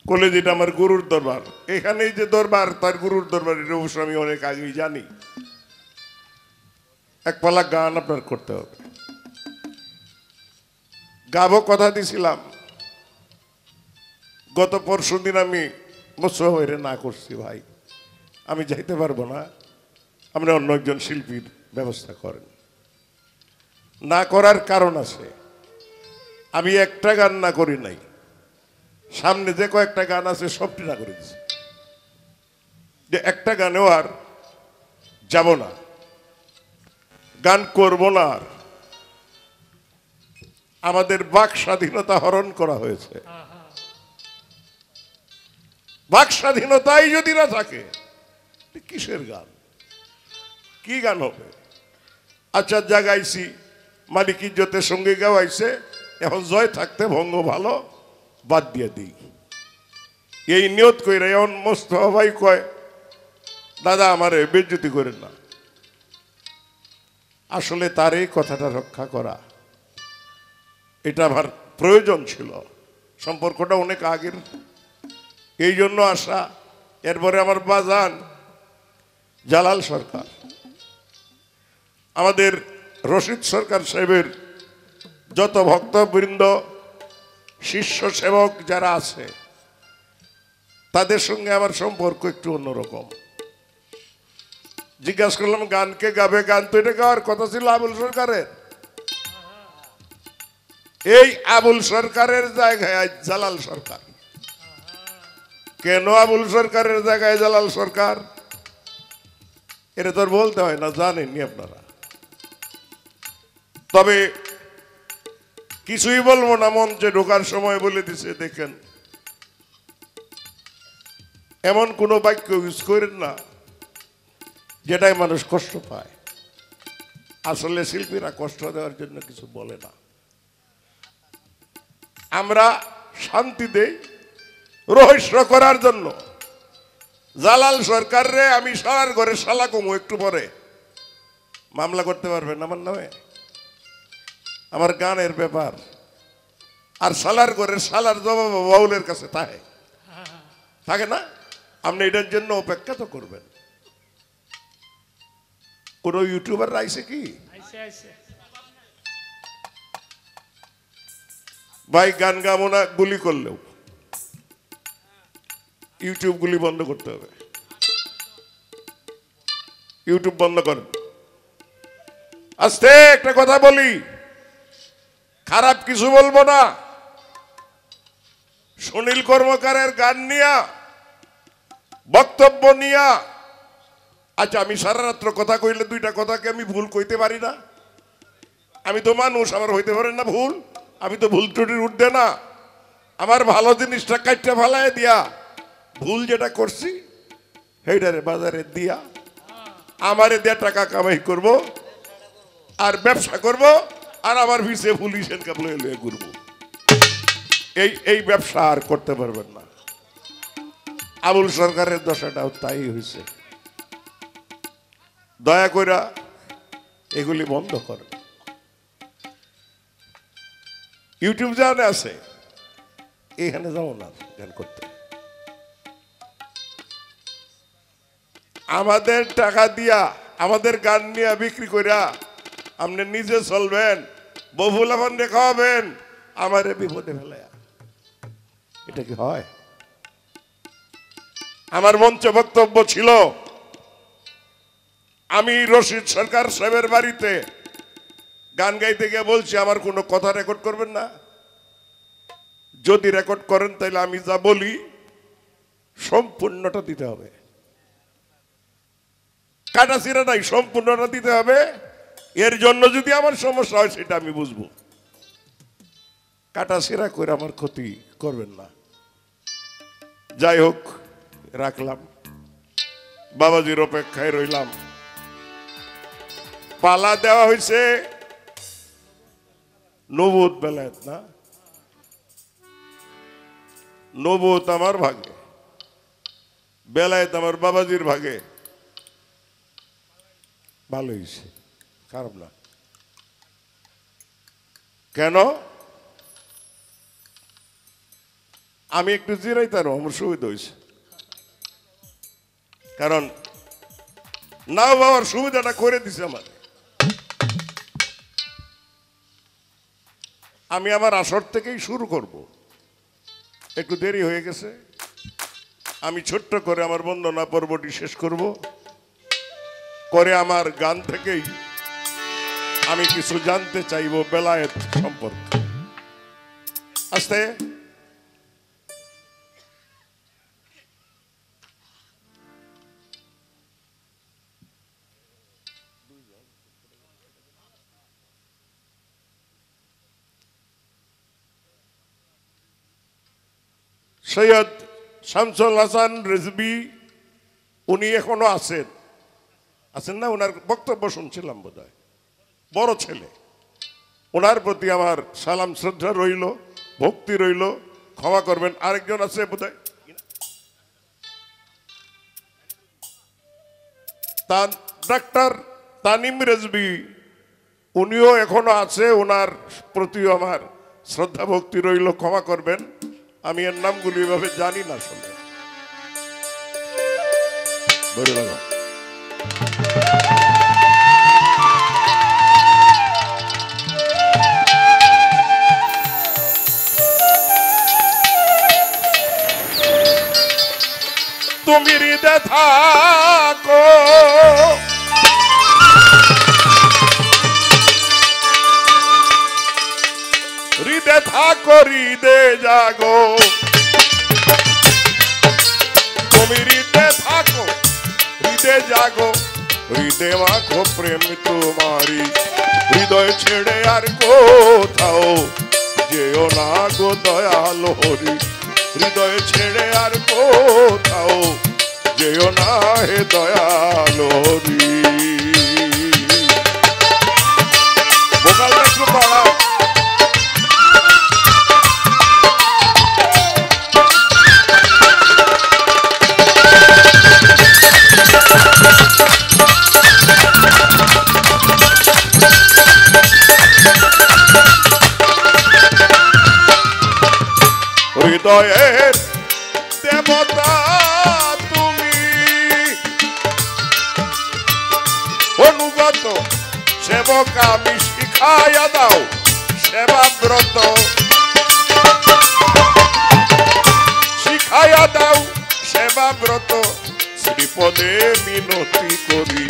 কলেজটা আমার গুরুর দরবার, এখানেই যে দরবার তার গুরুর দরবার, এটা অবশ্য আমি অনেক আগেই জানি। এক পালা গান আপনার করতে হবে, গাবো কথা দিছিলাম। গত পরশু দিন আমি মোস্তফা না করছি, ভাই আমি যাইতে পারবো না, আপনি অন্য একজন শিল্পীর ব্যবস্থা করেন। না করার কারণ আছে, আমি একটা গান না করি নাই, সামনে যে কয়েকটা গান আছে সবটি না করে দিছি, যে একটা গানেও আর যাব না, গান করব না। আর আমাদের বাক স্বাধীনতা হরণ করা হয়েছে, বাক স্বাধীনতাই যদি না থাকে কিসের গান, কি গান হবে? আচ্ছা জাগাইছি, মালিক ইজ্জতের সঙ্গে গাওয়াইছে, এখন জয় থাকতে ভঙ্গ ভালো, বাদ দিয়ে দিই, এই নিয়ত কইরা এমন মোস্তফা ভাই কয় দাদা আমারে বেজ্জতি করেন না। আসলে তার এই কথাটা রক্ষা করা এটা আমার প্রয়োজন ছিল, সম্পর্কটা অনেক আগের, এই জন্য আসা। এরপরে আমার বাজান জালাল সরকার, আমাদের রশিদ সরকার সাহেবের যত ভক্তবৃন্দ শিষ্য সেবক যারা আছে তাদের সঙ্গে আমার সম্পর্ক একটু অন্যরকম। জিজ্ঞাসা করলাম গান কে গাবে, গান তো এটা গাওয়ার কথা ছিল আবুল সরকারের, এই আবুল সরকারের জায়গায় আজ জালাল সরকার। কেন আবুল সরকারের জায়গায় জালাল সরকার, এটা তো বলতে হয় না, জানেননি আপনারা। তবে কিছুই বলবো না, মঞ্চে ঢোকার সময় বলে দিছে দেখেন এমন কোনো বাক্য ইউজ করেন না যেটাই মানুষ কষ্ট পায়। আসলে শিল্পীরা কষ্ট দেওয়ার জন্য কিছু বলে না, আমরা শান্তি দেই রহস্য করার জন্য। জালাল সরকার রে আমি সালার ঘরে শালা কমু, একটু পরে মামলা করতে পারবেন আমার নামে, আমার গানের ব্যাপার। আর সালার ঘরে সালার জবাব বাউলের কাছে থাকে না, আপনি এটার জন্য অপেক্ষা তো করবেন। কোন ইউটিউবার আইছে কি ভাই গান গাবো না গুলি করলেও ইউটিউব গুলি বন্ধ করতে হবে, ইউটিউব বন্ধ করেন। আস্তে একটা কথা বলি, খারাপ কিছু বলবো না। সুনীল কর্মকারের গান নিয়া বক্তব্য নিয়া, আচ্ছা আমি সারা রাত্র কথা কইলে দুইটা কথাকে আমি ভুল কইতে পারি না? আমি তো মানুষ, আমার হইতে পারে না ভুল, আমি তো ভুল ত্রুটির উঠবে না। আমার ভালো জিনিসটা কাটটা ফালায় দিয়া ভুল যেটা করছি সেইটারে বাজারে দিয়া আমারে দিয়া টাকা কামাই করব আর ব্যবসা করব, আর আমার ভিসে পুলিশ এনকাপ লয়ে লয়ে ঘুরবো। এই ব্যবসা আর করতে পারবেন না। আবুল সরকারের দশাটাও তাই হয়েছে। দয়া করে এগুলি বন্ধ করেন। ইউটিউব জানে আছে, এখানে যাও না গান করতে। আমাদের টাকা দিয়া আমাদের গান নিয়ে বিক্রি করিয়া আপনি নিজে চলবেন, বহুল আপন খাওয়াবেন, আমারে বিপদে ফেলায়া, এটা কি হয়? আমার মঞ্চে বক্তব্য ছিল, আমি রশিদ সরকার সাহেবের বাড়িতে গান গাইতে গিয়ে বলছি আমার কোনো কথা রেকর্ড করবেন না, যদি রেকর্ড করেন তাহলে আমি যা বলি সম্পূর্ণটা দিতে হবে, কাটা ছিঁড়া নাই, সম্পূর্ণটা দিতে হবে। এর জন্য যদি আমার সমস্যা হয় সেটা আমি বুঝবো, কাটা ছিঁড়া করে আমার ক্ষতি করবেন না। যাই হোক, রাখলাম, বাবাজির অপেক্ষায় রইলাম। পালা দেওয়া হয়েছে নবুত বেলায়েত না, নবুত আমার ভাগে, বেলায়েত আমার বাবাজির ভাগে। ভালো হয়েছে, খারাপ না। কেন? আমি একটু জিরাইতাম আমার সুবিধা হয়েছে, কারণ নাও বাবার সুবিধাটা করে দিছে আমার। আমি আমার আসর থেকেই শুরু করব, একটু দেরি হয়ে গেছে। আমি ছোট্ট করে আমার বন্দনা পর্বটি শেষ করব, করে আমার গান থেকেই আমি কিছু জানতে চাইব বেলায়েত সম্পর্কে। আস্তে সৈয়দ শামসুল হাসান রিজভী, উনি এখনো আছেন না? ওনার বক্তব্য শুনছিলাম, বোধহয় বড় ছেলে। ওনার প্রতি আমার সালাম শ্রদ্ধা রইল, ভক্তি রইল, ক্ষমা করবেন। আরেকজন আছে বোধহয় ডাক্তার তানিম রিজভী, উনিও এখনো আছে। ওনার প্রতিও আমার শ্রদ্ধা ভক্তি রইল, ক্ষমা করবেন। আমি এর নামগুলি এভাবে জানি না শুনে। তুমি হৃদয়ে থাকো, হৃদয়ে থাকো, হৃদয়ে জাগো। তুমি হৃদয়ে থাকো, হৃদয়ে জাগো, হৃদয়ে মাখো প্রেম তোমারি। হৃদয় ছেড়ে আর কোথাও যেও না গো দয়াল হরি। হৃদয় ছেড়ে আর কোথাও যেও না হে দয়াল হরি। ভোকালটা একটু বাড়াও। হৃদয়ের দেবতা তুমি, অনুগত সেবক আমি শিখাইয়া দাও সেবা ব্রত। শিখাইয়া দাও সেবা ব্রত, শ্রীপদে মিনতি করি।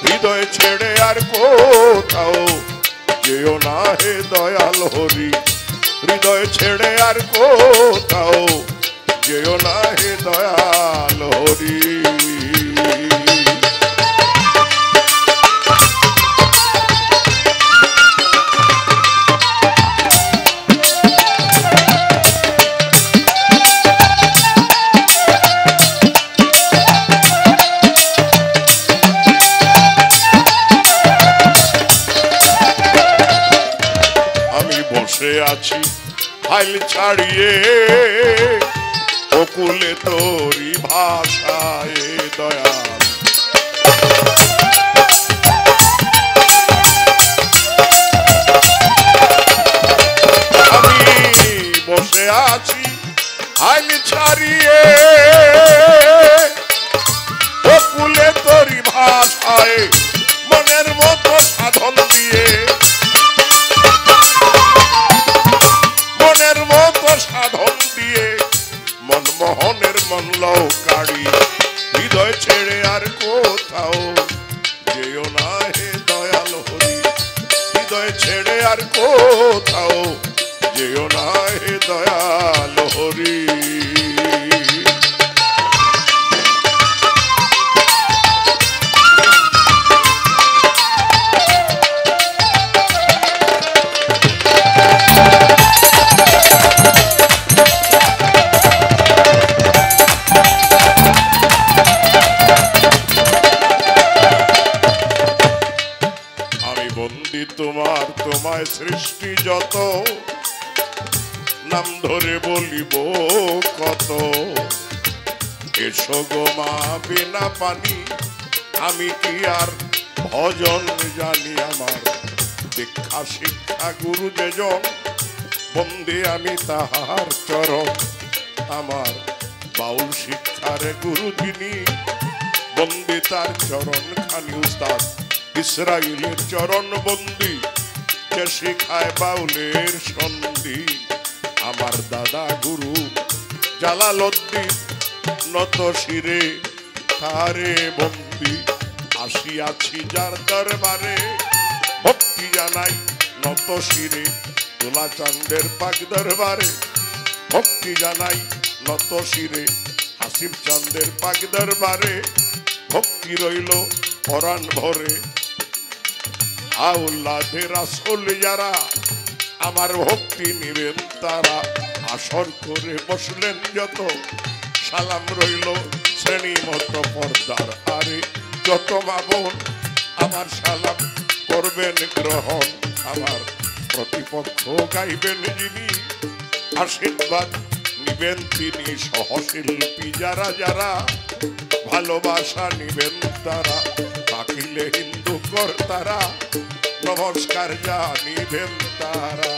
হৃদয় ছেড়ে আর কোথাও যেও না হে দয়াল হরি। হৃদয় ছেড়ে আর কোথাও যেও না হে দয়াল হরি। আমি বসে আছি হাইল ছাড়িয়ে, অকুলে তোরি ভাষায় দয়াল। আমি বসে আছি হাইল ছাড়িয়ে, অকুলে তোরি ভাষায় মনের মতো সাধন দিয়ে। মনের মতো সাধন দিয়ে মনমোহনের মন লও কাড়ি। হৃদয় ছেড়ে আর কোথাও যেও না হে দয়াল হরি। হৃদয় ছেড়ে আর কোথাও যেও না হে দয়াল হরি। তোমার তোমায় সৃষ্টি যত, নাম ধরে বলিব কত। এসো গো মা বিনা পানি, আমি কি আর ভজন জানি। আমার দীক্ষা শিক্ষা গুরু যেজন, বন্দে আমি তাহার চরণ। আমার বাউল শিক্ষার গুরু যিনি, বন্দী তার চরণ খানি উস্তাদ ইসরাইলের চরণ বন্দী, যে শিখায় বাউলের সন্ধি। আমার দাদা গুরু জালালউদ্দিন নত শিরে তারে বন্দী, আসিয়াছি যার দরবারে ভক্তি জানাই নত শিরে, তোলা চাঁদের পাক দরবারে ভক্তি জানাই নত শিরে, হাসিব চাঁদের পাক দরবারে ভক্তি রইল পরাণ ভরে। আউলাদে রাসূল যারা আমার ভক্তি নিবেন তারা, আসর করে বসলেন যত সালাম রইল শ্রেণী মতো পর্দার আরে, যত মা বোন আমার সালাম করবেন গ্রহণ, আমার প্রতিপক্ষ গাইবেন যিনি, আশীর্বাদ নিবেন তিনি, সহশিল্পী যারা যারা ভালোবাসা নিবেন তারা, থাকিলে হিন্দু কর্তারা নমস্কার জানিবেন তারা।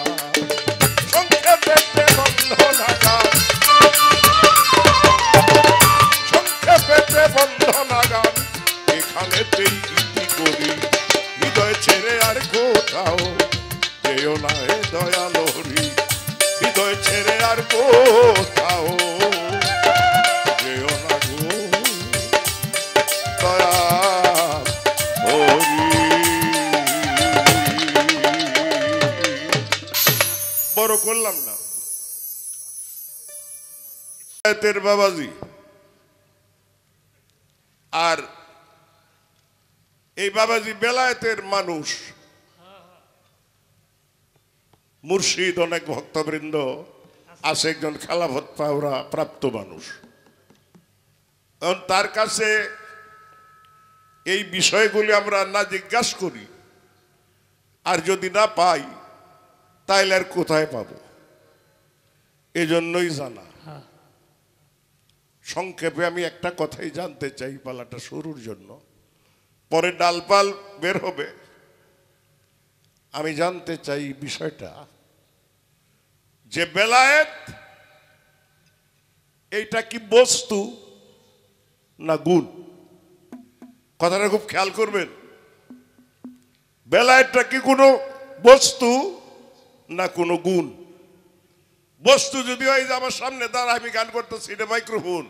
সংক্ষেপে বন্ধনাগার, সংক্ষেপে বন্ধনাগার, এখানেতেই ইতি করি, হৃদয় ছেড়ে আর কোথাও যেও না হে দয়াল হরি, হৃদয় ছেড়ে আর কোথাও যেও না গো দয়াল হরি। বড় করলাম না বেলায়েতের বাবাজি, আর এই বাবাজি বেলায়েতের মানুষ, মুর্শিদ অনেক ভক্তবৃন্দ আছে, একজন খেলাফত পাওয়া প্রাপ্ত মানুষ। তার কাছে এই বিষয়গুলি আমরা না জিজ্ঞাসা করি, আর যদি না পাই তাইলে আর কোথায় পাবো, এজন্যই জানা। সংক্ষেপে আমি একটা কথাই জানতে চাই পালাটা শুরুর জন্য, পরে ডালপাল বের হবে। আমি জানতে চাই বিষয়টা যে বেলায়েত এইটা কি বস্তু না গুণ? কথাটা খুব খেয়াল করবেন। বেলায়েতটা কি কোনো বস্তু না কোনো গুণ? বস্তু যদি হয় যে আমার সামনে দাঁড়া আমি গান করতেছি, এটা মাইক্রোফোন,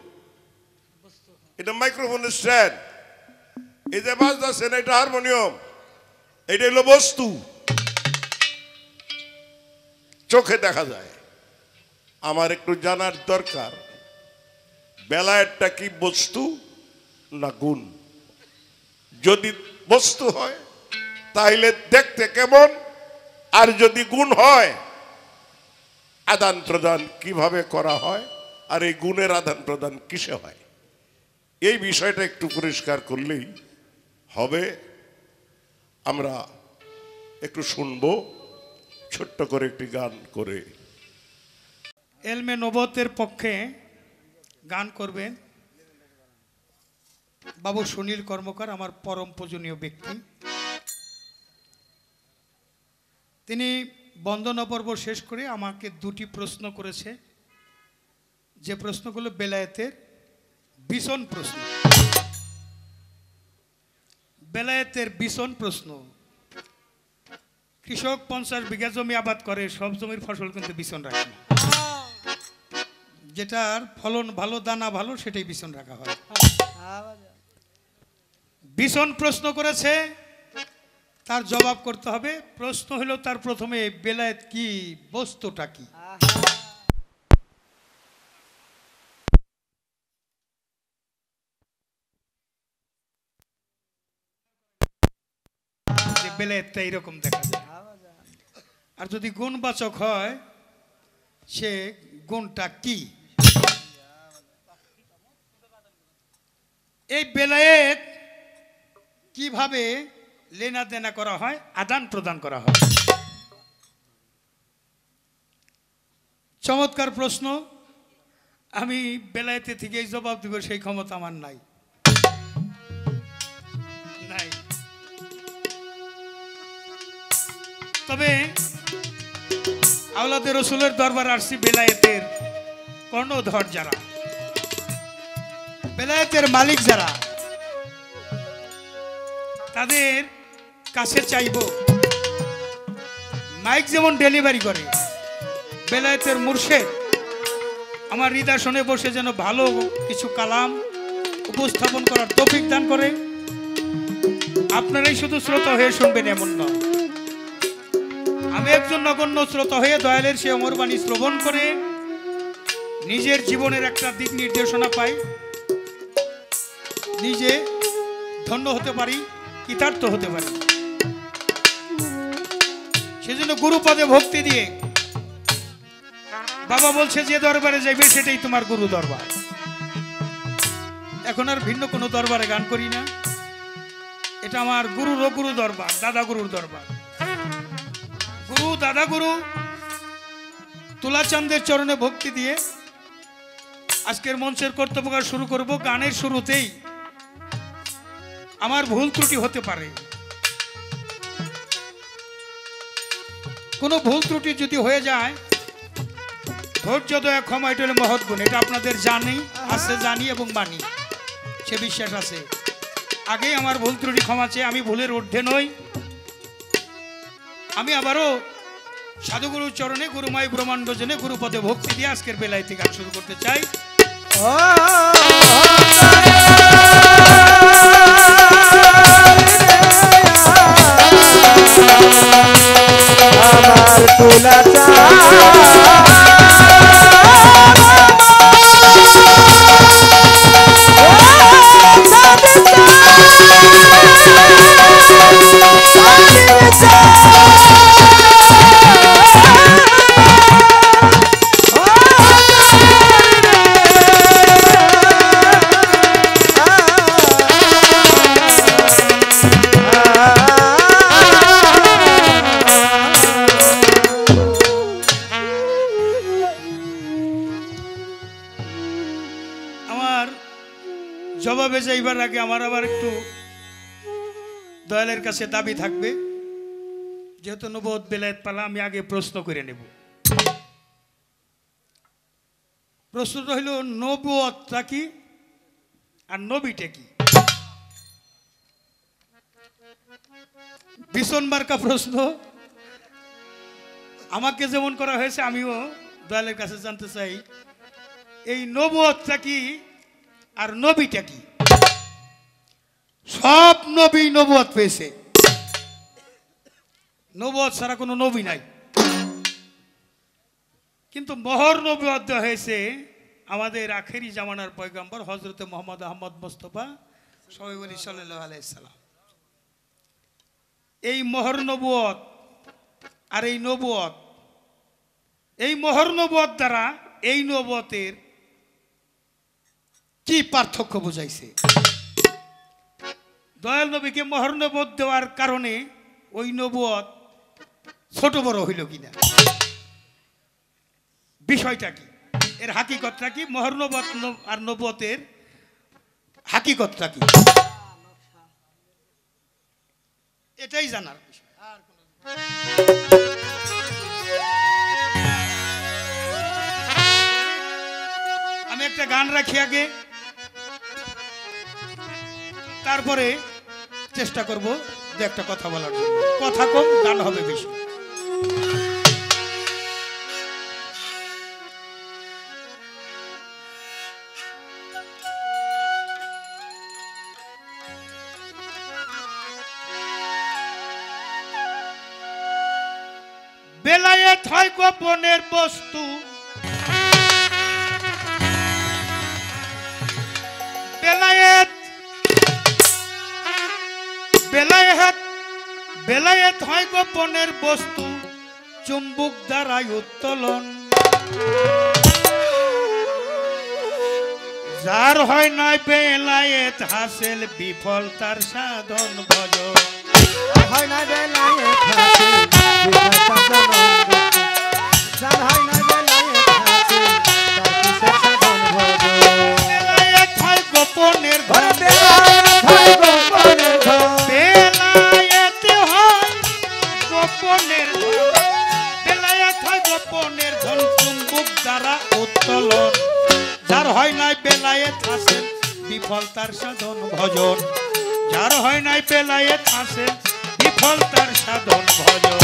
এটা মাইক্রোফোনের স্ট্যান্ড, এই যে বাজতেছেন এটা হারমোনিয়াম, এটা হলো বস্তু, চোখে দেখা যায়। আমার একটু জানার দরকার বেলায়েতটা কি বস্তু না গুণ? যদি বস্তু হয় তাহলে দেখতে কেমন, আর যদি গুণ হয় আদান প্রদান কিভাবে করা হয়, আর এই গুণের আদান প্রদান কিসে হয়, এই বিষয়টা একটু পরিষ্কার করলেই হবে। আমরা একটু শুনবো ছোট্ট করে একটি গান করে। এলমে নবতের পক্ষে গান করবেন বাবু সুনীল কর্মকার, আমার পরম পূজনীয় ব্যক্তি। তিনি বন্দনা পর্ব শেষ করে আমাকে দুটি প্রশ্ন করেছে, যে প্রশ্নগুলো বেলায়েতের ভীষণ প্রশ্ন, বেলায়েতের ভীষণ প্রশ্ন। কৃষক 50 বিঘা জমি আবাদ করে, সব জমির ফসল কিন্তু বিছন রাখে না, যেটার ফলন ভালো দানা ভালো সেটাই বিছন রাখা হয়। ভীষণ প্রশ্ন করেছে, তার জবাব করতে হবে। প্রশ্ন হলো তার প্রথমে বেলায়েত কি, বস্তুটা কি? যে বেলায়েতটা এরকম দেখা যায়, আর যদি গুণবাচক হয় সে গুণটা কি? এই বেলায়েত কিভাবে লেনা দেনা করা হয়, আদান প্রদান করা হয়? চমৎকার প্রশ্ন। আমি বেলায়েতে থেকে এই জবাব দিব সেই ক্ষমতা আমার নাই। তবে আওলাদে রসুলের দরবার আসছি বেলায়েতের কর্ণধর যারা, বেলায়েতের মালিক যারা, তাদের কাছে চাইব মাইক যেমন ডেলিভারি করে, বেলায়েতের মুর্শেদ আমার হৃদয় শুনে বসে যেন ভালো কিছু কালাম উপস্থাপন করার তৌফিক দান করে। আপনারাই শুধু শ্রোতা হয়ে শুনবেন এমন নয়, আমি একজন নগণ্য শ্রোতা হয়ে দয়ালের সে অমর বাণী শ্রবণ করে নিজের জীবনের একটা দিক নির্দেশনা পাই, নিজে ধন্য হতে পারি, কৃতার্থ হতে পারি। সেজন্য গুরুপদে ভক্তি দিয়ে বাবা বলছে যে দরবারে যাইবে সেটাই তোমার গুরু দরবার। এখন আর ভিন্ন কোনো দরবারে গান করি না, এটা আমার গুরুরও গুরু দরবার, দাদা গুরুর দরবার। গুরু দাদা গুরু তুলাচাঁদের চরণে ভক্তি দিয়ে আজকের মঞ্চের কর্তব্য শুরু করব। গানের শুরুতেই আমার ভুল ত্রুটি হতে পারে, কোনো ভুল ত্রুটি যদি হয়ে যায় ধৈর্য দয়া ক্ষমা, এটা হলো মহৎ গুণ। এটা আপনাদের জানি আছে, জানি এবং মানি, সে বিশ্বাস আছে। আগেই আমার ভুল ত্রুটি ক্ষমা চেয়ে, আমি ভুলের ঊর্ধ্বে নই। আমি আবারও সাধুগুরুর চরণে গুরুমাই ব্রহ্মাণ্ড জেনে গুরুপদে ভক্তি দিয়ে আজকের বেলায় থেকে গান শুরু করতে চাই। জবাবে যাইবার আগে আমার আবার একটু দয়ালের কাছে দাবি থাকবে, যেহেতু নবুয়ত বেলায়েত পালা, আমি আগে প্রশ্ন করে নেব। প্রশ্নটা হইল নবুয়তটা কি আর নবীটা কি? ভীষণ মার্কা প্রশ্ন, আমাকে যেমন করা হয়েছে আমিও দয়ালের কাছে জানতে চাই এই নবুয়তটা কি আর নবীটা কি? সব নবী নবুয়ত পেয়েছে, নবুয়ত ছাড়া কোনো নবী নাই। কিন্তু মহর নবুয়ত দেওয়া হয়েছে আমাদের আখেরি জামানার পয়গম্বর হযরতে মুহাম্মদ আহমদ মুস্তাফা সাল্লাল্লাহু আলাইহি সাল্লাম। এই মহর নবুয়ত আর এই নবুয়ত, এই মহর নবুয়ত দ্বারা এই নবুয়তের কি পার্থক্য বুঝাইছে? দয়াল নবীকে মহর নবুয়ত দেওয়ার কারণে ওই নবুয়ত ছোট বড় হইল কিনা, বিষয়টা কি, এর হাকিকতটা কি, মহর নবুয়ত আর নবুয়তের হাকিকতটা কি, এটাই জানার বিষয়। আমি একটা গান রাখি আগে, তারপরে চেষ্টা করব দু একটা কথা বলার জন্য। কথা কম, গান হবে বেশি। বেলায়েত হয় গোপনের বস্তু, বেলায়েত বেলায়েত বেলায়েত হয় গোপনের বস্তু, চুম্বক দ্বারাই উত্তোলন। যার হয় না বেলায়েত হাসিল, বিফল তার সাধন ভজ। হয় না বেলায়েত হাসিল, যার হয় না বেলায়েত হাসিল, তার কিসের সাধন ভজ। বেলায়েত হয় গোপনের ধন, বেলায়েত হয় গোপনের ধন, বেলায়েত হয় গোপনের ধন, বেলায়েত হয় গোপনের ধন, চুম্বক দ্বারা উত্তোলন। যার হয় নাই বেলায়েত হাসেন বিফল তার সাধন ভজন, যার হয় নাই বেলায়েত হাসেন বিফল তার সাধন ভজন।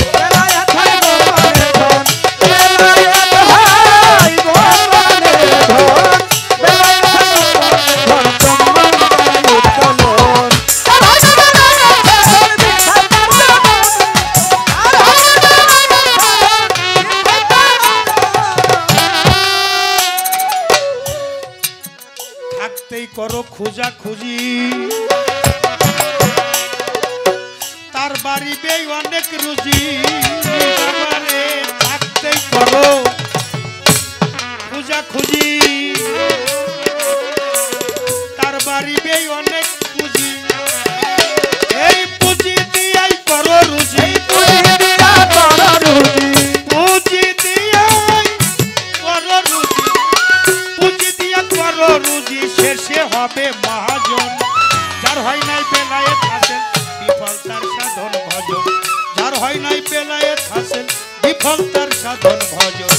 থাকতেই করো খোঁজা খুঁজি, তার বাড়িবে অনেক রুজি। বাবারে থাকতেই করো খোঁজা খুঁজি, তার বাড়িবে অনেক পুঁজি। এই পুঁজি দিয়াই করো রুজি, পুঁজি দিয়াই করো রুজি, পুঁজি দিয়া করো রুজি, শেষে হবে মহাজন। যার হয় নাই বেলায়েত হাসেন বিফল তার সাধন ভজন, যার হয় নাই বেলায়েত হাসেন বিফল তার সাধন ভজন।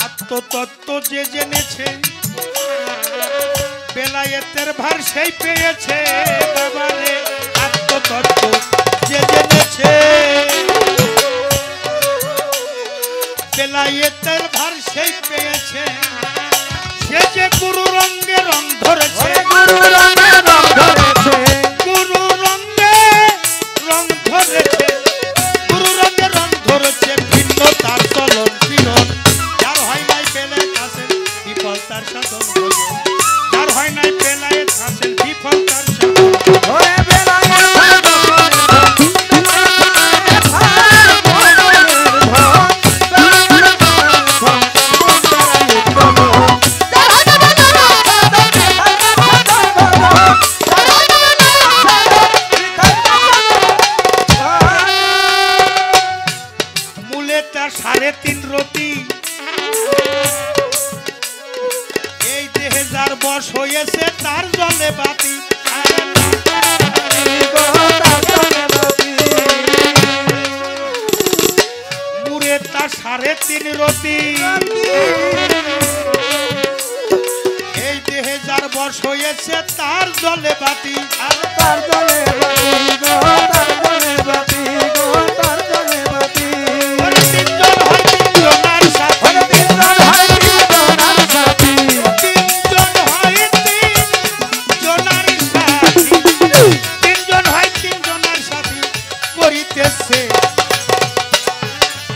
আত্মতত্ত্ব যে জেনেছে বেলায়েতের ভার সেই পেয়েছে। বাবারে আত্মতত্ত্ব যে জেনেছে বেলায়েতের ভার সেই পেয়েছে। সে যে গুরু রঙ্গে রং ধরেছে, গুরু রঙ্গে রং ধরেছে, গুরু রঙ্গে রং ধরেছে, গুরু রঙ্গে রং ধরেছে, ভিন্ন তার চলন ফিরন। যার হয় নাই বেলায়েত হাসেন বিফল তার সাধন ভজন, যার হয় নাই বেলায়েত হাসেন বিফল তার সাধন। মূলে তার 3.5 রতি, এই দেহে যার বশ হয়েছে তার জলে বাতি। মুরে তার 3.5 রতি, এই দেহে যার বশ হয়েছে তার জলে বাতি। আর তার জলে তিনজন হয় তিনজনার সাথী, তিনজন হয় তিনজনার সাথী, তিনজন হয় তিনজনার সাথী করিতেছে।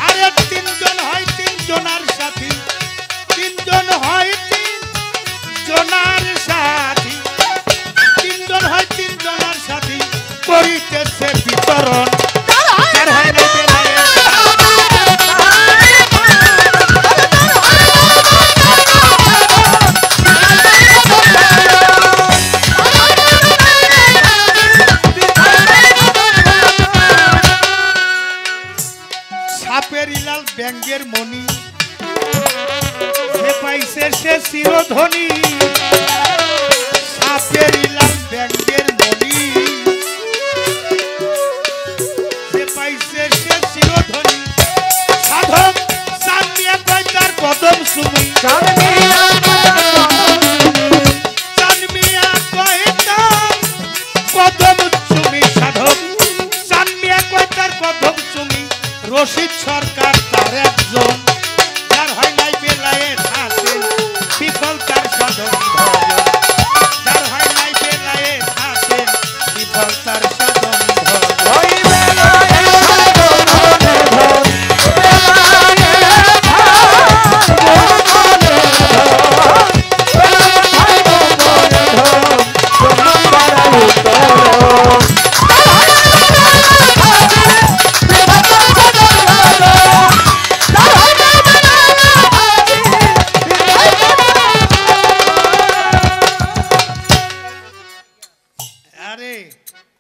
আরে তিনজন হয় তিনজনার সাথী, তিনজন হয় তিনজনার সাথী, তিনজন হয় তিনজনার সাথী করিতেছে বিতরণ। যার হয় নাই বেলায়েত সাপের ইলাল ব্যাঙ্গের মণি, যে পাইছে সে চিরধনী। সাপের ইলাল ব্যাঙ্গের মণি, যে পাইছে সে চিরধনী। সাধক চান মিয়া কয় তার কদম সুমি, চান মিয়া কয় তার কদম চুমি। সাধক চান মিয়া কয় তার কদম চুমি। রশিদ সরকার তার একজন, যার হয় নাই বেলায়েত হাসেন বিফল তার সাধন ভজন, যার হয় নাই বেলায়েত হাসেন বিফল তার সাধন ভজন।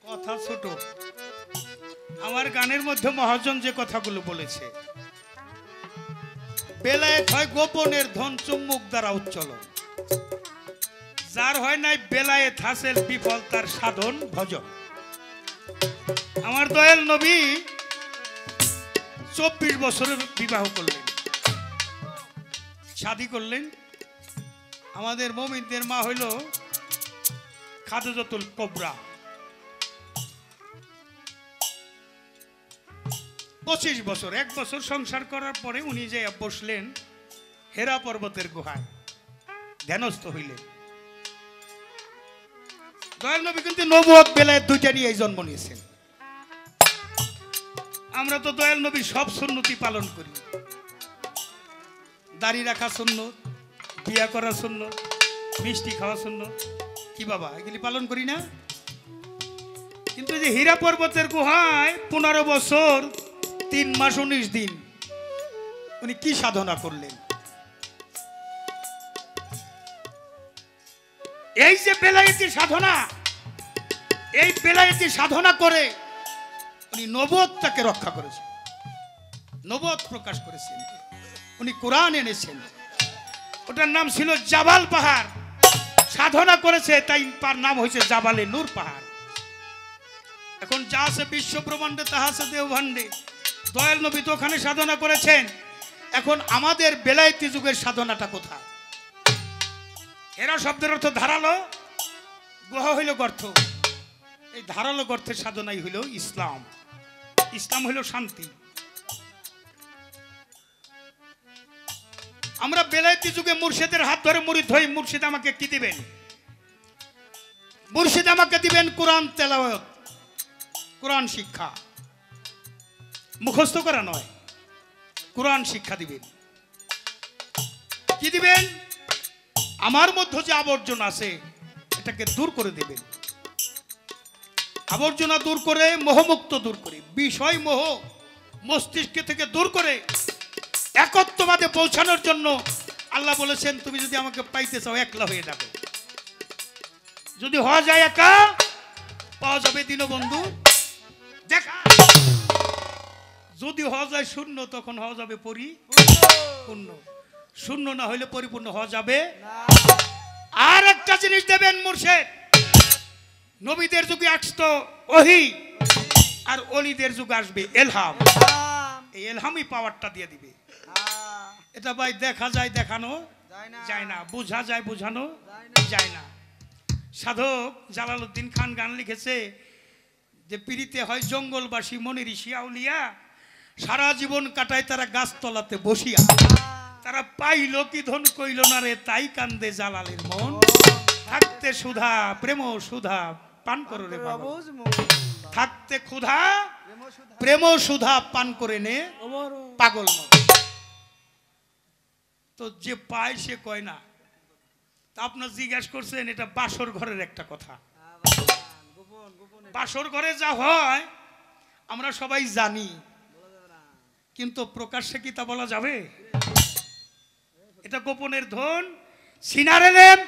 কথা ছোট, আমার গানের মধ্যে মহাজন যে কথাগুলো বলেছে বেলায়েত হয় গোপনের ধন চুম্বক দ্বারা উচ্চলন, যার হয় নাই বেলায়েত হাসিল বিফল তার সাধন ভজন। আমার দয়াল নবী 24 বছরের বিবাহ করলেন, শাদী করলেন। আমাদের মুমিনদের মা হইল খাদিজাতুল কুবরা। 25 বছর, 1 বছর সংসার করার পরে উনি যে বসলেন হেরা পর্বতের গুহায়, ধ্যানস্থ হইলেন। দয়াল নবী কিন্তু নবুয়ত বেলায়েত দুইটা নিয়ে জন্ম নিয়েছেন। আমরা তো দয়াল নবী সব সুন্নতি পালন করি, দাড়ি রাখা সুন্নত, বিয়া করা সুন্নত, মিষ্টি খাওয়া সুন্নত, কি বাবা এগুলি পালন করি না? কিন্তু যে হীরা পর্বতের গুহায় 15 বছর 3 মাস 19 দিন উনি কি সাধনা করলেন? এই যে বেলায়েতি সাধনা, এই বেলায়েতি সাধনা করে উনি নবুয়তটাকে রক্ষা করেছেন, নবুয়ত প্রকাশ করেছেন। উনি কোরআন এনেছেন, ওটার নাম ছিল জাবাল পাহাড়। সাধনা করেছে তাই তার নাম হয়েছে জাবালে নূর পাহাড়। এখন যা আছে বিশ্ব ব্রহ্মাণ্ডে তাহা আছে দেওভাণ্ডে। দয়াল নবী তো ওখানে সাধনা করেছেন। এখন আমাদের বেলায়েতি যুগের সাধনাটা কোথায়? এরা শব্দের অর্থ ধারালো, গুহা হইল গর্ত। এই ধারালো গর্তের সাধনাই হইল ইসলাম। ইসলাম হইল শান্তি। আমরা বেলায়েতি যুগে মুর্শিদের হাত ধরে মুরিদ হই। মুর্শিদ আমাকে কি দিবেন? মুর্শিদ আমাকে দিবেন কোরআন তেলাওয়াত, কোরআন শিক্ষা, মুখস্থ করা নয়, কোরআন শিক্ষা দিবেন। কি দিবেন? আমার মধ্যে যে আবর্জনা আছে এটাকে দূর করে দিবেন। আবর্জনা দূর করে মোহমুক্ত দূর করে, বিষয় মোহ মস্তিষ্ক থেকে দূর করে একত্ববাদে পৌঁছানোর জন্য আল্লাহ বলেছেন, তুমি যদি আমাকে পাইতে চাও একলা হয়ে যাবে। যদি হওয়া যায় একা, পাওয়া যাবে দীনবন্ধু দেখা। যদি হওয়া যায় শূন্য, তখন হওয়া যাবে পরিপূর্ণ। শূন্য না হইলে পরিপূর্ণ হওয়া যাবে। আর একটা জিনিস দেবেন মুর্শিদ, নবীদের যুগে আসতো ওহী, আর অলিদের যুগে আসবে এলহাম। এই এলহামই পাওয়ারটা দিয়ে দিবে। এটা ভাই দেখা যায় দেখানো যায় না, বোঝা যায় বোঝানো যায় না। সাধক জালালউদ্দিন খান গান লিখেছে যে পীড়িতে হয় জঙ্গলবাসী মনি ঋষি আউলিয়া, সারা জীবন কাটায় তারা গাছতলাতে বসিয়া। তারা পাইল কি ধন কইল না রে, তাই কান্দে জালালের মন। থাকতে সুধা প্রেম সুধা পান করো রে বাবা, থাকতে ক্ষুধা প্রেম সুধা পান করে নে পাগল মন। তো যে পায় সে কয় না। তা আপনার জিজ্ঞাসা করছেন, এটা বাসর ঘরের একটা কথা। বাসর ঘরে যা হয় আমরা সবাই জানি, কিন্তু প্রকাশ্যে কি তা বলা যাবে? এটা গোপনের ধন, সিনারে নেম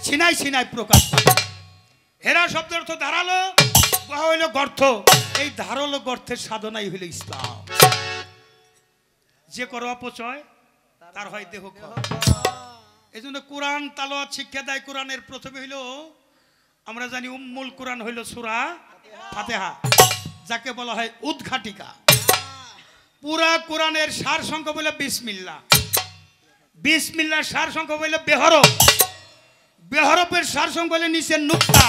সিনাই সিনাই প্রকাশ। হেরা শব্দের অর্থ ধারালো, গুহা হইল গর্ত। এই ধারালো গর্তের সাধনাই হইল ইসলাম। যে করো অপচয় তার হয় দেহ ক্ষয়। এই জন্য কোরআন তালাওয়াত শিক্ষা দেয়। কোরআনের প্রথমে হইল, আমরা জানি উম্মুল কোরআন হইল সূরা ফাতিহা, যাকে বলা হয় উদ্ঘাটিকা। পুরা কোরআনের সার সংখ্যা বলে বিসমিল্লাহ। বিসমিল্লাহ সার সংখ্যা বলে বেহরফ। বেহরফের সার সংখ্যা বলে নিচে নুক্তা।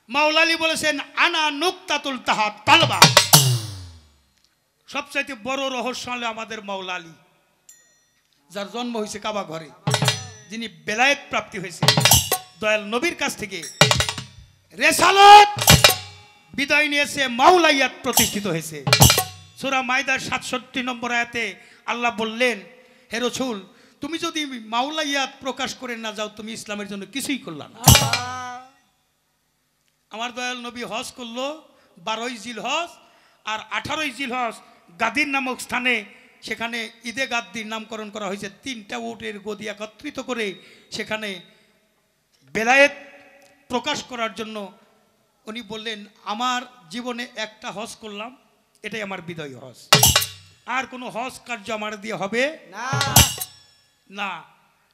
মাওলালি বলেছেন আনা নুক্তাতুল তাহা তালবা। সবচাইতে বড় রহস্য হলো আমাদের মাওলালি, যার জন্ম হয়েছে কাবা ঘরে, যিনি বেলায়েত প্রাপ্তি হয়েছে দয়াল নবীর কাছ থেকে। রেসালত বিদায় নিয়েছে, মাওলাইয়াত প্রতিষ্ঠিত হয়েছে। সূরা মাইদার 67 নম্বর আয়াতে আল্লাহ বললেন, হে রাসূল, তুমি যদি মাওলাইয়াত প্রকাশ করে না যাও, তুমি ইসলামের জন্য কিছুই করলা না। আমার দয়াল নবী হজ করলো 12ই জিলহজ, আর 18ই জিলহজ গাদির নামক স্থানে, সেখানে ঈদে গাদ্দির নামকরণ করা হয়েছে। 3টা উটের গদি একত্রিত করে সেখানে বেলায়েত প্রকাশ করার জন্য উনি বললেন, আমার জীবনে একটা হজ করলাম, এটাই আমার বিদায়ী হজ। আর কোনো হজ কার্য আমার দিয়ে হবে না না।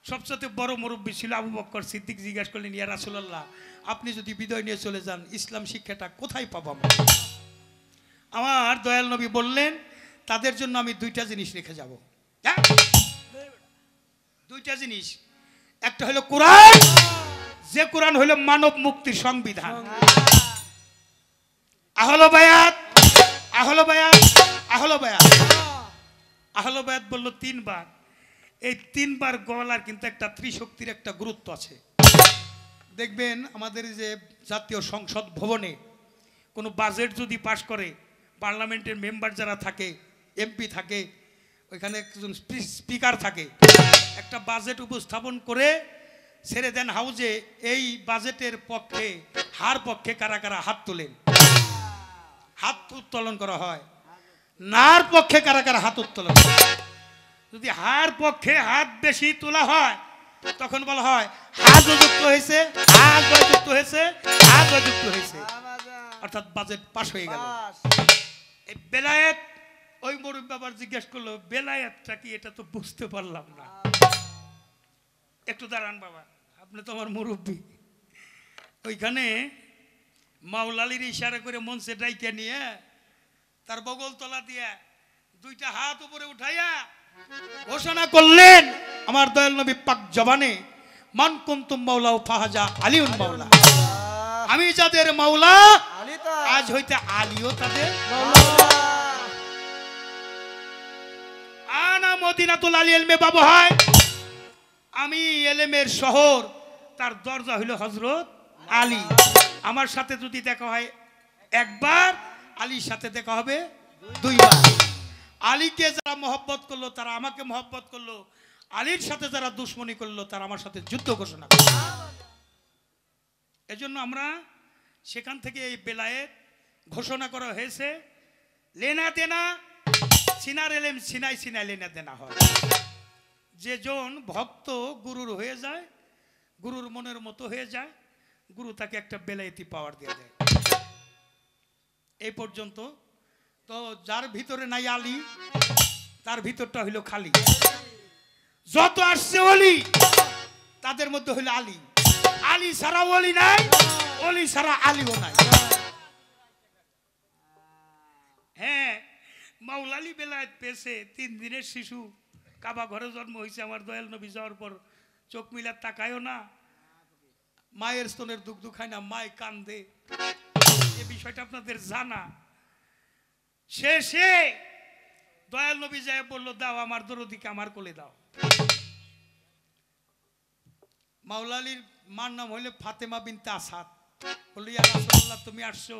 সবচেয়ে বড় মুরব্বী ছিল আবু বকর সিদ্দিক। জিজ্ঞাসা করলেন, ইয়া রাসূলুল্লাহ, আপনি যদি বিদায় নিয়ে চলে যান, ইসলাম শিক্ষাটা কোথায় পাবো আমরা? আমার দয়াল নবী বললেন, তাদের জন্য আমি দুইটা জিনিস রেখে যাব। হ্যাঁ, দুইটা জিনিস। একটা হলো কোরআন, যে কোরআন হলো মানব মুক্তির সংবিধান। আহলে বায়াত, আহলে বায়াত, আহলে বায়াত। আহলে বায়াত বললো তিনবার। এই তিনবার গলার কিন্তু একটা ত্রিশক্তির একটা গুরুত্ব আছে। দেখবেন আমাদের যে জাতীয় সংসদ ভবনে কোনো বাজেট যদি পাশ করে, পার্লামেন্টের মেম্বার যারা থাকে, এমপি থাকে, ওইখানে একজন স্পিকার থাকে, একটা বাজেট উপস্থাপন করে ছেড়ে দেন হাউজে। এই বাজেটের পক্ষে হার পক্ষে কারা কারা হাত তোলেন, হাত উত্তোলন করা হয়। নার পক্ষে কারা কারা হাত উত্তোলন। যদি হার পক্ষে হাত বেশি তোলা হয়, তখন বলা হয় হাত যুক্ত হয়েছে, হাত যুক্ত হয়েছে, হাত যুক্ত হয়েছে, অর্থাৎ বাজেট পাস হয়ে গেল। এই বেলায়েত, ওই মুরব্বী আবার জিজ্ঞেস করলো, বেলায়েতটা কি? এটা তো বুঝতে পারলাম না। একটু দাঁড়ান বাবা, আপনি তো আমার মুরব্বী। ওইখানে মাওলালির ইশারা করে মঞ্চে ডাইকে নিয়ে তার বগল তলা দিয়ে দুইটা হাত উপরে উঠাইয়া ঘোষণা করলেন আমার দয়াল নবী পাক জবানে, মান কুনতুম মাওলা ফাহাজা আলিউন মাওলা। আমি যাদের মাওলা, আজ হইতে আলীও তাদের মাওলা। আনা মদিনাতুল আলী ইলমে বাবু হয়, আমি এলেমের শহর, তার দরজা হইল হযরত আলী। আমার সাথে যদি দেখা হয় একবার, আলীর সাথে দেখা হবে দুইবার। আলীকে যারা মহব্বত করলো তারা আমাকে মহব্বত করলো, আলীর সাথে যারা দুশ্মনী করলো তারা আমার সাথে যুদ্ধ ঘোষণা করলো। এজন্য আমরা সেখান থেকে এই বেলায়েত ঘোষণা করা হয়েছে। লেনা দেনা, সিনার এলেম সিনাই সিনাই লেনা দেনা হয়। যেজন ভক্ত গুরুর হয়ে যায়, গুরুর মনের মতো হয়ে যায়, গুরু তাকে একটা বেলায়েতি পাওয়ার দিয়ে দেয়। এই পর্যন্ত তো যার ভিতরে নাই আলী, তার ভিতরটা হইল খালি। যত আসছে অলি, তাদের মধ্যে হইল আলী। আলী ছাড়া অলি নাই, অলি ছাড়া আলীও নাই। হ্যাঁ, মাওলালি বেলায়েত পেয়েছে। 3 দিনের শিশু, কাবা ঘরে জন্ম হয়েছে। আমার দয়াল নবী যাওয়ার পর চোখ মিলা তাকায়ও না, মায়ের স্তনের দুগ্ধ খায় না, মায় কান্দে। এই বিষয়টা আপনাদের জানা। শেষে দয়াল নবী যায় বলল, দাও আমার দরদিকে আমার কোলে দাও। মাওলালির মার নাম হইলে ফাতেমা বিনতে আসাদ। বলল, ইয়া রাসূলুল্লাহ, তুমি আসছো,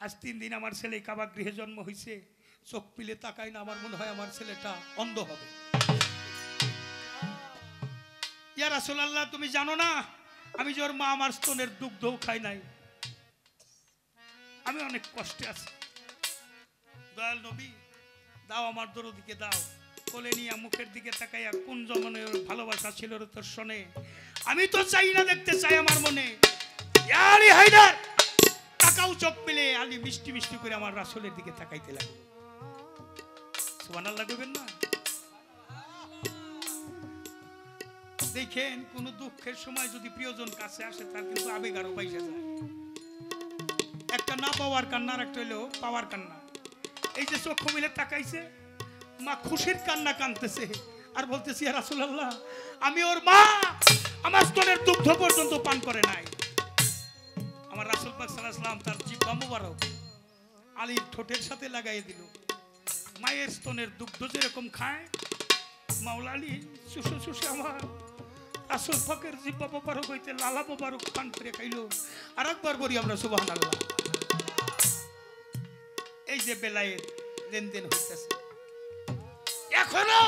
আজ 3 দিন আমার ছেলে কাবা গৃহে জন্ম হয়েছে, চোখ পিলে তাকাই না, আমার মনে হয় আমার ছেলেটা অন্ধ হবে। ইয়া রাসূলুল্লাহ, তুমি জানো না আমি যে ওর মা আমার স্তনের দুগ্ধও খাই নাই, আমি অনেক কষ্টে আছি। দয়াল নবী, দাও আমার দরদিকে দাও। কোলে নিয়ে মুখের দিকে তাকাইয়া, কোন জমানে ওর ভালোবাসা ছিল রে তোর শোনে, আমি তো চাই না দেখতে চাই আমার মনে। ইয়া আলী হায়দার, তাকাও চোখ পেলে। আলী মিষ্টি মিষ্টি করে আমার রাসূলের দিকে তাকাইতে লাগলো। সুবহানাল্লাহ কইবেন না? দেখেন, কোন দুঃখের সময় যদি প্রিয়জন কাছে আসে, তার কিন্তু আবেগ আরো বাইসে যায়। একটা না পাওয়ার কান্না, আর একটা হইলো পাওয়ার কান্না। এই যে চক্ষু মিলে তাকাইছে, মা খুশির কান্না কাঁদতেছে আর বলতেছি, ইয়া রাসূলুল্লাহ, আমি ওর মা, আমার স্তনের দুগ্ধ পর্যন্ত পান করে নাই। আমার রাসূল পাক সাল্লাল্লাহু আলাইহি ওয়াসাল্লাম তার জিহ্বা মুবারক আলীর ঠোঁটের সাথে লাগাই দিল। মায়ের স্তনের দুগ্ধ যেরকম খায়, মাওলা আলী শুষে শুষে আমার রাসূল পাকের জিহ্বা মুবারক হইতে লালা মুবারক পান করে খাইলো। আর একবার বলি আমরা সুবহানাল্লাহ। এই যে বেলায়েত লেনদেন হইতেছে, এখনো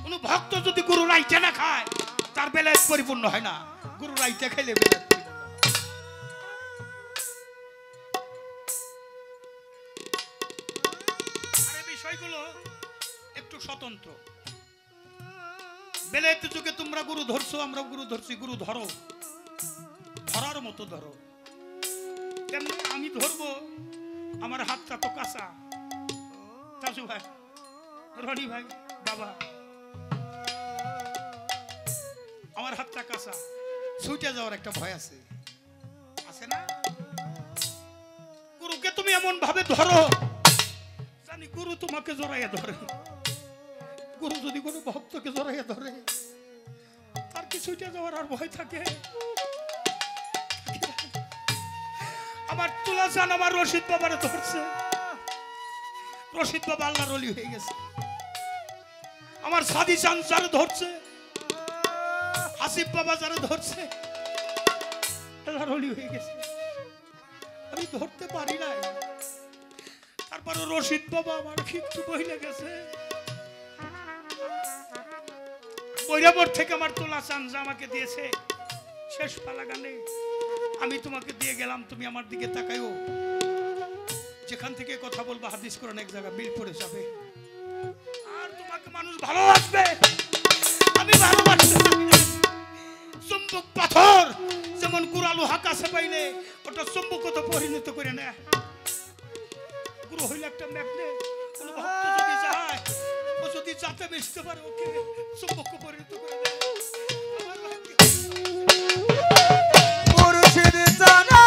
কোন ভক্ত যদি গুরু রাইতে না খায়, তার বেলায়েত পরিপূর্ণ হয় না। গুরু রাইতে খাইলে বেলায়েত পরিপূর্ণ। আর এই বিষয়গুলো একটু স্বতন্ত্র। বেলায়েতের যুগে তোমরা গুরু ধরছো, আমরা গুরু ধরছি। গুরু ধরো, ধরার মতো ধরো। কেমন আমি ধরবো? আমার হাতটা তো কাঁচা। তাজু ভাই, রনি ভাই বাবা আমার হাতটা কাঁচা ছুটে যাওয়ার একটা ভয় আছে আছে না গুরুকে তুমি এমন ভাবে ধরো জানি গুরু তোমাকে জড়াইয়া ধরে গুরু যদি কোনো ভক্তকে জড়াইয়া ধরে তার কি ছুটে যাওয়ার আর ভয় থাকে আমার তুলা জান আমার রশিদ বাবারে ধরছে রশিদ বাবা আল্লাহর ওলি হয়ে গেছে আমার সাদি চান যারে ধরছে আসিফ বাবা যারে ধরছে আল্লাহর ওলি হয়ে গেছে আমি ধরতে পারি না তারপরে রশিদ বাবা আমার কিন্তু বইলে গেছে বৈরাবর থেকে আমার তোলা চান যা আমাকে দিয়েছে শেষ পালা গানে আমি তোমাকে দিয়ে গেলাম তুমি আমার দিকে তাকাইও যেখান থেকে কথা বলবা হাদিস কোরআন এক জায়গা বিল পড়ে যাবে আর তোমাকে মানুষ ভালোবাসবে আমি ভালোবাসতে পারি না চুম্বক পাথর যেমন গুড়ালু হাকাশে পাইলে ওটা চুম্বকতে পরিণত করে নেয় গুরু হইলে একটা ম্যাগনেট কোন ভক্ত যদি যায় ও যদি যাতে মিশতে পারে ওকে চুম্বক পরিণত করে দেয় আমার ভাগ্য মুর্শিদ জানা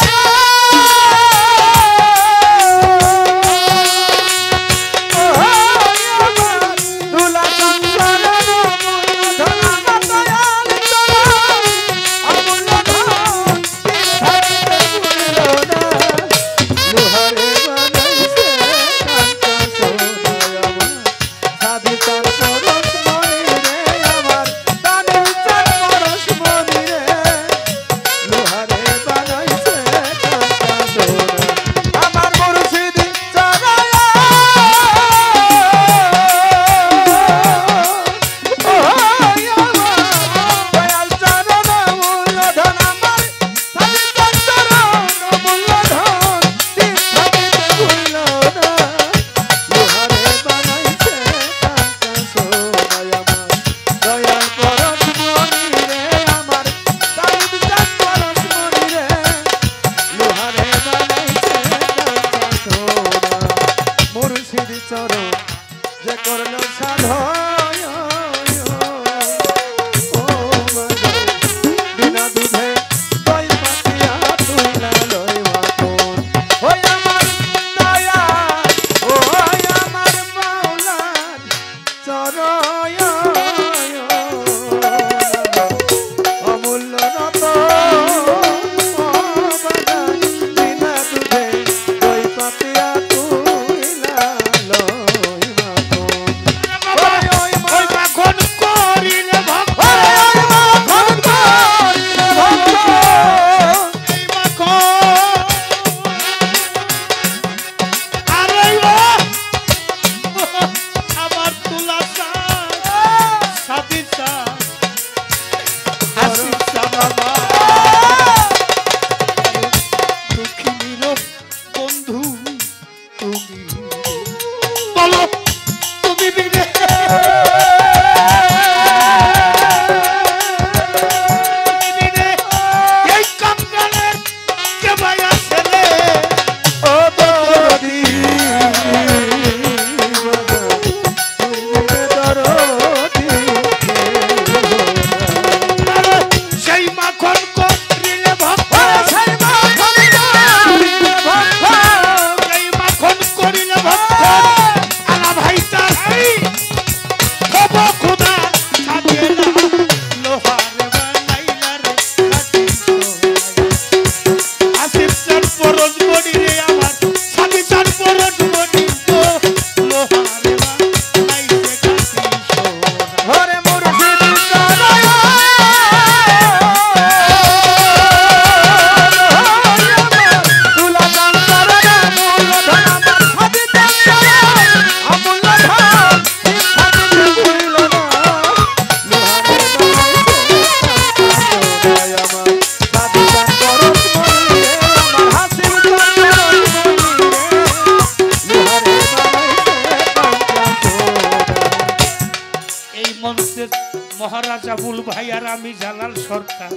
মহারাজা বুল ভাই আর আমি জালাল সরকার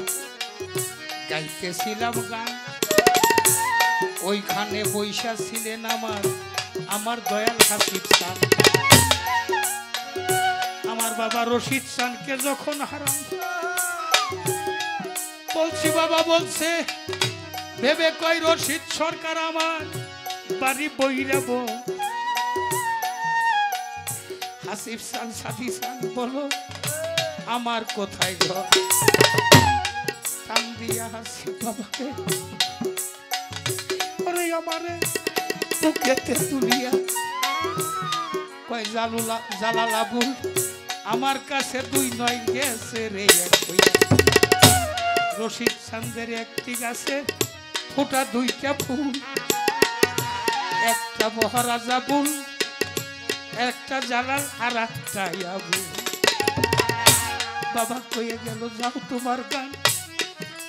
গাইতেছিলাম গান ওইখানে বৈশা ছিলেন আমার দয়াল হাসিব স্যার বাবা রশিদ চানকে যখন হারাম বলছি, বাবা বলছে ভেবে কই রশিদ সরকার আমার বাড়ি বইরাব। হাসিফ চান সাথী চান বলো আমার কোথায় ঘর? কান দিয়া হাসি বাবাকে ওরে আমারে বুকেতে তুলিয়া কয় জালালাবুল আমার কাছে দুই নয় গেছে রে এক হইয়া। রশিদ চান্দের একটি গাছে ফোটা দুইটা ফুল, একটা মহারাজা বুল, একটা জালাল আর একটা ইয়াবুল। বাবা কয়ে গেল যাও তোমার গান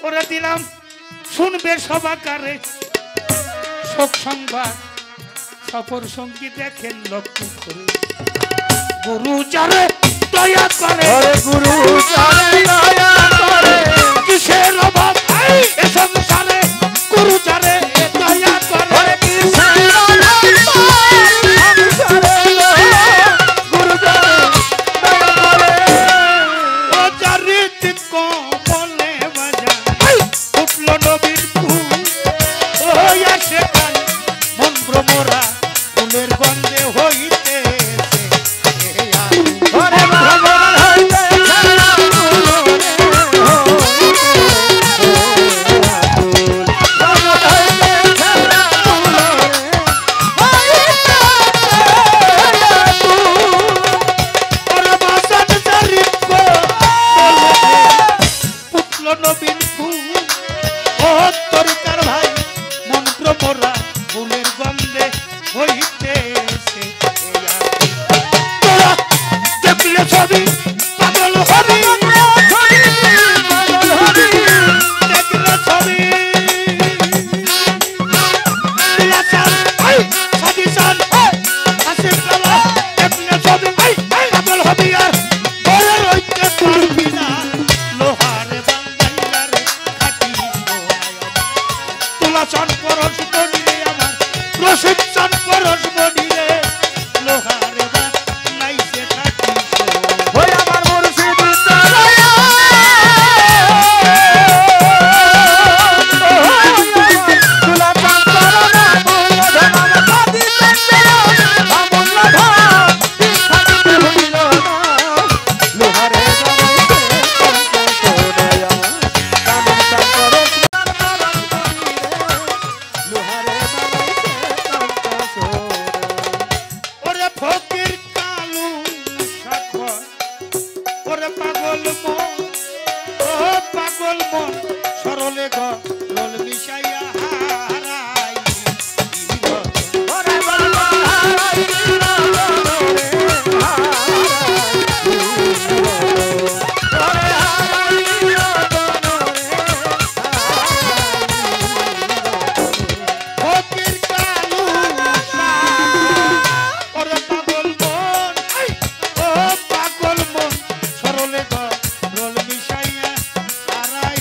ওরা দিলাম শুনবে সবাকারে। শোক সংবাদ সফর সঙ্গী দেখেন লক্ষ্য করে। গুরু যারে দয়া করে, গুরু চারে দয়া করে, কিসের অভাব এ সংসারে? গুরু যারে দয়া করে, কিসের অভাব সংসারে? গুরু চারে দয়া করে। ও চারিদিক কমলে বাজান উঠল নবীর ফুল, ও আসে কাল মন ভ্রমরা ফুলের গন্ধে হইতেছে। ওরে ভ্রমর হইতে নবীন ফুল ও তরিকার ভাই মন্ত্র মোরা ফুলের গন্ধে হইতেছে। তোরা দেখলে ছবি পাগল হবি, দেখলে ছবি দেখলে ছবি পাগল হবি আর বলে রইতে পারবি না। লোহারে বান্দাইলারে খাটি তোলা চান পরশ বনিরে আমার রশিদ চান পরশ বনিরে। লোহারে বান্দাইছে খাটি ওই আমার মুর্শিদ চারে তুলা চাঁদ করো না বলো ধমান পাতি পেতে আমন লাভান বিখ্যাত হইল না। লোহারে বানাইছে কণ্ঠ সোনায়া কামন চাঁদ করো লোহারে বানাইছে কণ্ঠ সোনায়া। ওরে ফকির কালু সাক্ষর ওরে পাগল মন, ও পাগল মন সরলে গল মিশাইয়া হারাই ওরে বাবা হারাই দিল রে ওরে হারাই দিল রে ফকির কালু সাক্ষর ওরে পাগল মন, ও পাগল মন সরলে গল মিশাইয়া হারাই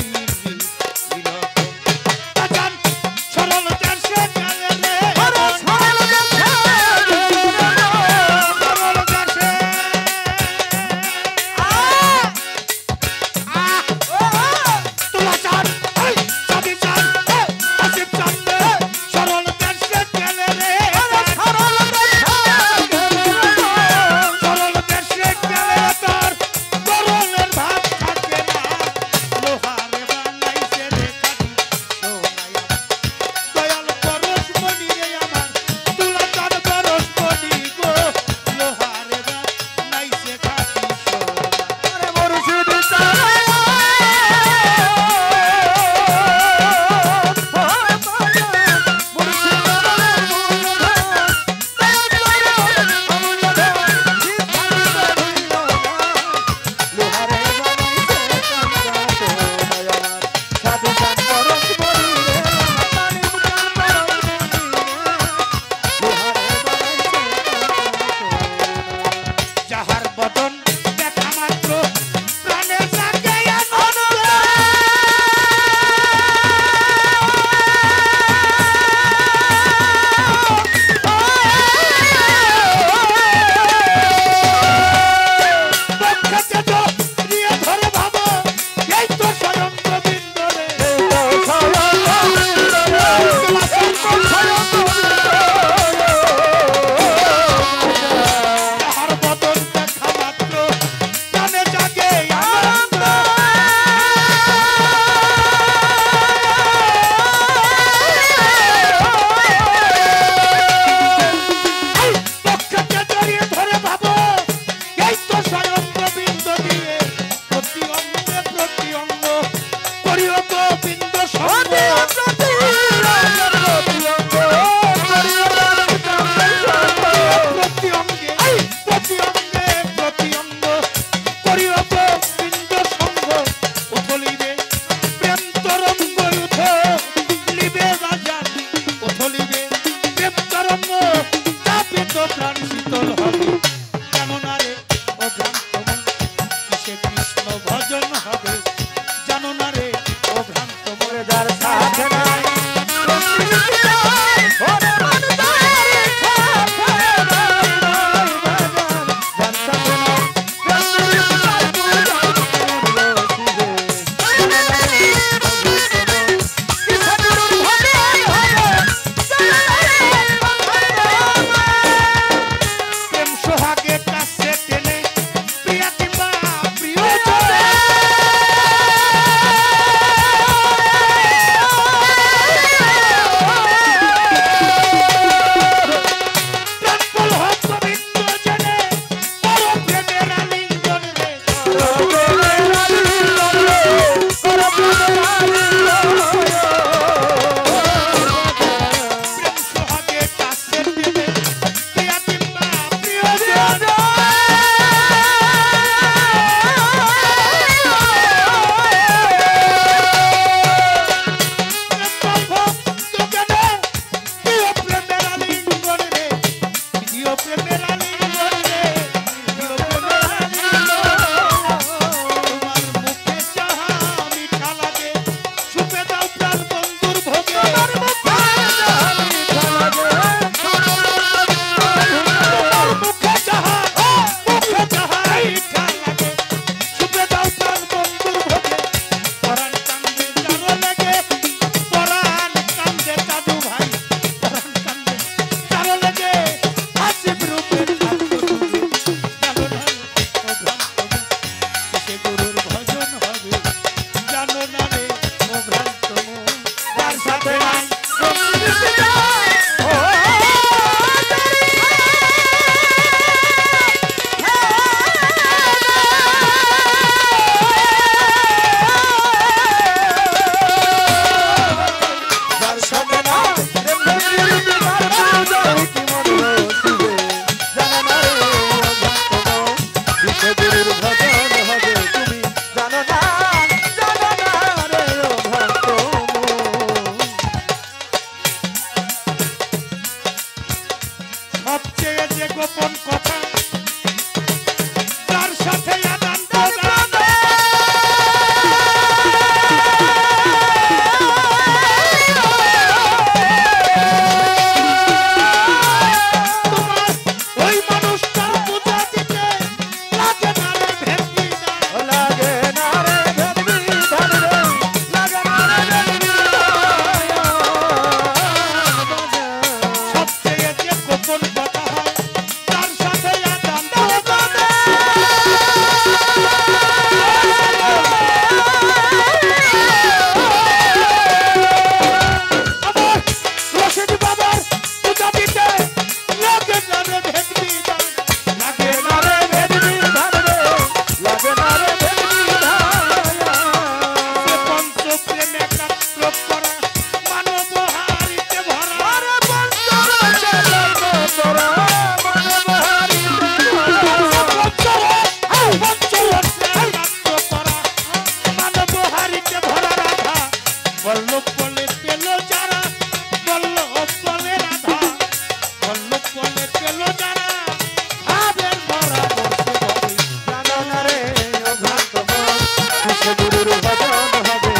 ভজন হবে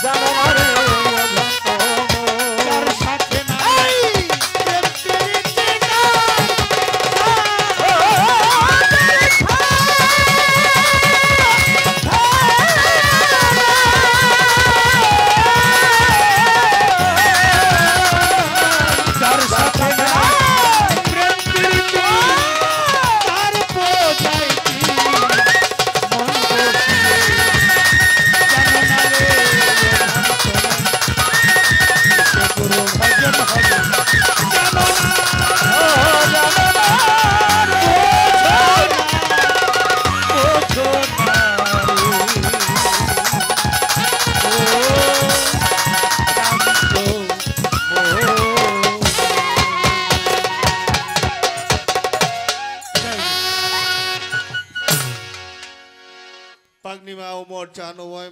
জানো না রে তার সাথে নাই প্রেম প্রীতি তার সাথে নাই প্রেম প্রীতি তার বোঝাই কি মন বসিয়ে জানো না রে গুরু ভজন হবে জানো না বোঝো না পাগনিমা ওমর চান ওয়